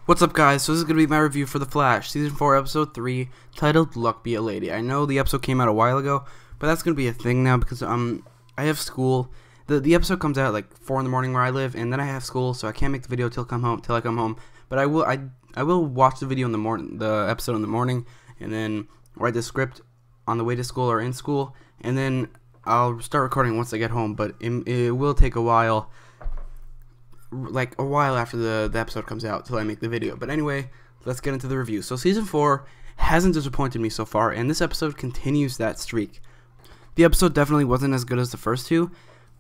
What's up, guys? So this is going to be my review for The Flash, Season 4, Episode 3, titled Luck Be a Lady. I know the episode came out a while ago, but that's going to be a thing now because I have school. The episode comes out at like 4 in the morning where I live, and then I have school, so I can't make the video till I come home. But I will watch the video in the morning, the episode in the morning, and then write the script on the way to school or in school, and then I'll start recording once I get home. But it will take a while. Like a while after the episode comes out till I make the video. But anyway, let's get into the review. So Season 4 hasn't disappointed me so far, and this episode continues that streak. The episode definitely wasn't as good as the first two,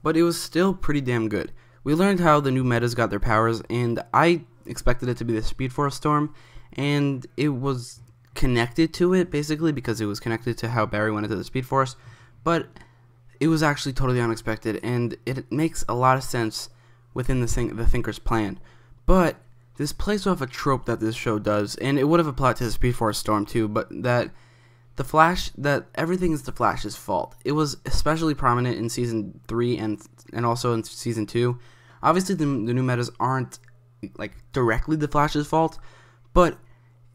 but it was still pretty damn good. We learned how the new metas got their powers, and I expected it to be the Speed Force storm, and it was connected to it basically because it was connected to how Barry went into the Speed Force, but it was actually totally unexpected, and it makes a lot of sense within the Thinker's plan. But this plays off a trope that this show does, and it would have applied to the Speed Force storm too, but that everything is the Flash's fault. It was especially prominent in Season 3 and also in Season 2. Obviously the new metas aren't like directly the Flash's fault, but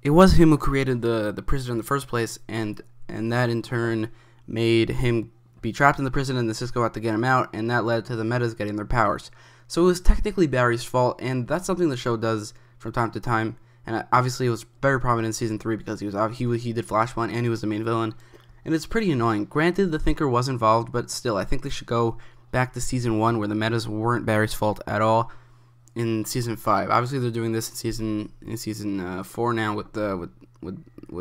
it was him who created the prison in the first place, and that in turn made him be trapped in the prison, and the Cisco had to get him out, and that led to the metas getting their powers. So it was technically Barry's fault, and that's something the show does from time to time. And obviously, it was very prominent in Season 3 because he did Flashpoint and he was the main villain, and it's pretty annoying. Granted, the Thinker was involved, but still, I think they should go back to Season 1 where the metas weren't Barry's fault at all. In Season 5, obviously they're doing this in season 4 now with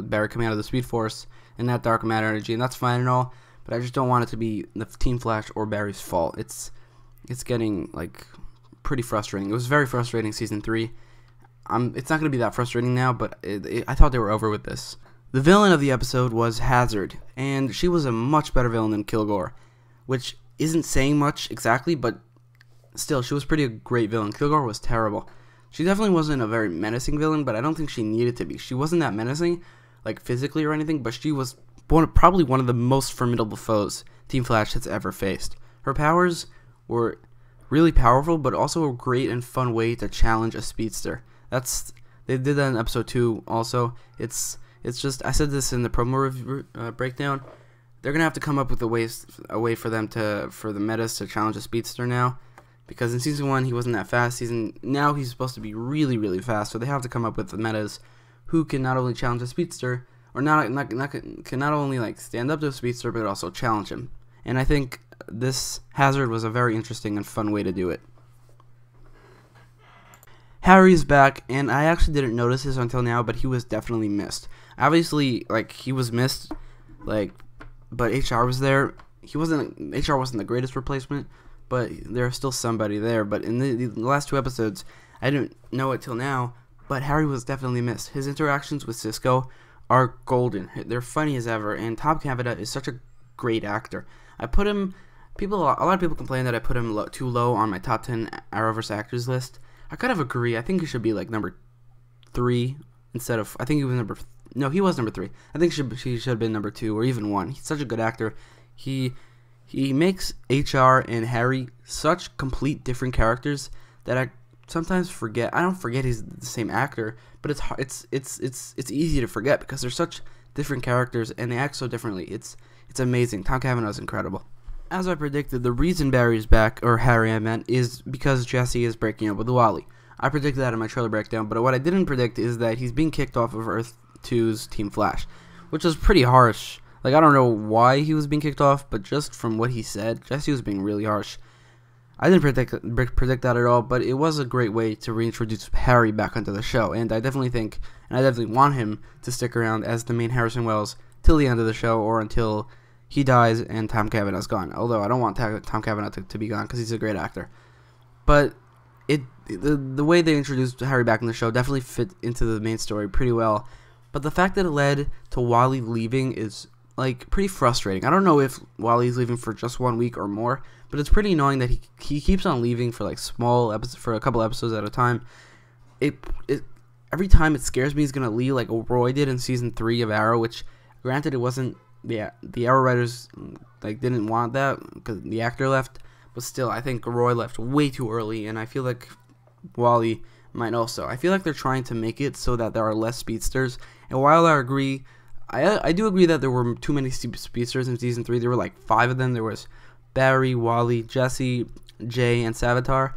Barry coming out of the Speed Force and that dark matter energy, and that's fine and all. But I just don't want it to be the Team Flash or Barry's fault. It's getting like pretty frustrating. It was very frustrating Season 3. It's not going to be that frustrating now, but I thought they were over with this. The villain of the episode was Hazard, and she was a much better villain than Kilgore, which isn't saying much exactly, but still, she was pretty great villain. Kilgore was terrible. She definitely wasn't a very menacing villain, but I don't think she needed to be. She wasn't that menacing, like physically or anything, but she was probably one of the most formidable foes Team Flash has ever faced. Her powers were really powerful, but also a great and fun way to challenge a speedster. They did that in episode 2 also. It's just, I said this in the promo breakdown, they're gonna have to come up with a way for the metas to challenge a speedster now, because in Season 1 he wasn't that fast. Now he's supposed to be really, really fast, so they have to come up with the metas who can not only challenge a speedster, or can not only like stand up to a speedster, but also challenge him. And I think this Hazard was a very interesting and fun way to do it. Harry's back, and I actually didn't notice this until now, but he was definitely missed. Obviously, like, he was missed, like, but HR was there. HR wasn't the greatest replacement, but there was still somebody there. But in the last 2 episodes, I didn't know it till now, but Harry was definitely missed. His interactions with Cisco are golden. They're funny as ever, and Tom Cavanaugh is such a great actor. I put him, a lot of people complain that I put him too low on my top 10 Arrowverse actors list. I kind of agree. I think he should be like number 3 instead of, I think he was he was number 3. I think he should have been number 2 or even 1. He's such a good actor. He makes HR and Harry such complete different characters that I sometimes forget. I don't forget he's the same actor, but it's easy to forget because they're such different characters and they act so differently. It's amazing. Tom Cavanaugh is incredible. As I predicted, the reason Barry's back, or Harry I meant, is because Jesse is breaking up with Wally. I predicted that in my trailer breakdown, but what I didn't predict is that he's being kicked off of Earth 2's Team Flash, which was pretty harsh. Like, I don't know why he was being kicked off, but just from what he said, Jesse was being really harsh. I didn't predict that at all, but it was a great way to reintroduce Harry back onto the show, and I definitely think, and I definitely want him to stick around as the main Harrison Wells till the end of the show, or until he dies and Tom Cavanaugh's gone. Although I don't want Tom Cavanaugh to be gone because he's a great actor. But the way they introduced Harry back in the show definitely fit into the main story pretty well. But the fact that it led to Wally leaving is like pretty frustrating. I don't know if Wally's leaving for just 1 week or more, but it's pretty annoying that he keeps on leaving for like small episodes, for a couple episodes at a time. Every time it scares me he's gonna leave, like Roy did in Season 3 of Arrow, which granted it wasn't. Yeah, the Arrow writers like didn't want that because the actor left, but still, I think Roy left way too early, and I feel like Wally might also. I feel like they're trying to make it so that there are less speedsters, and while I agree, I do agree that there were too many speedsters in Season 3. There were like 5 of them. There was Barry, Wally, Jesse, Jay, and Savitar.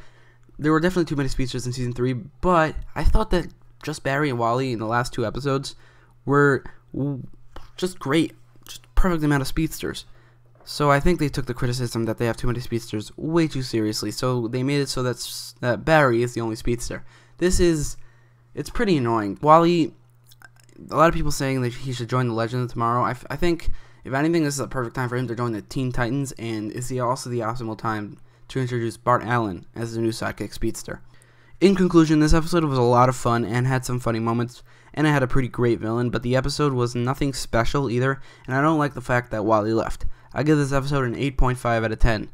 There were definitely too many speedsters in Season 3, but I thought that just Barry and Wally in the last 2 episodes were just great. Just perfect amount of speedsters. So I think they took the criticism that they have too many speedsters way too seriously. So they made it so that Barry is the only speedster. It's pretty annoying. Wally, a lot of people saying that he should join the Legends tomorrow. I think, if anything, this is a perfect time for him to join the Teen Titans, and is also the optimal time to introduce Bart Allen as the new sidekick speedster. In conclusion, this episode was a lot of fun and had some funny moments, and it had a pretty great villain, but the episode was nothing special either, and I don't like the fact that Wally left. I give this episode an 8.5 out of 10.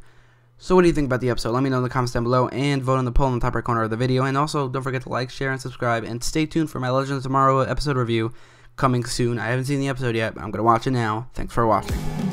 So what do you think about the episode? Let me know in the comments down below, and vote on the poll in the top right corner of the video, and also don't forget to like, share, and subscribe, and stay tuned for my Legends Tomorrow episode review coming soon. I haven't seen the episode yet, but I'm going to watch it now. Thanks for watching.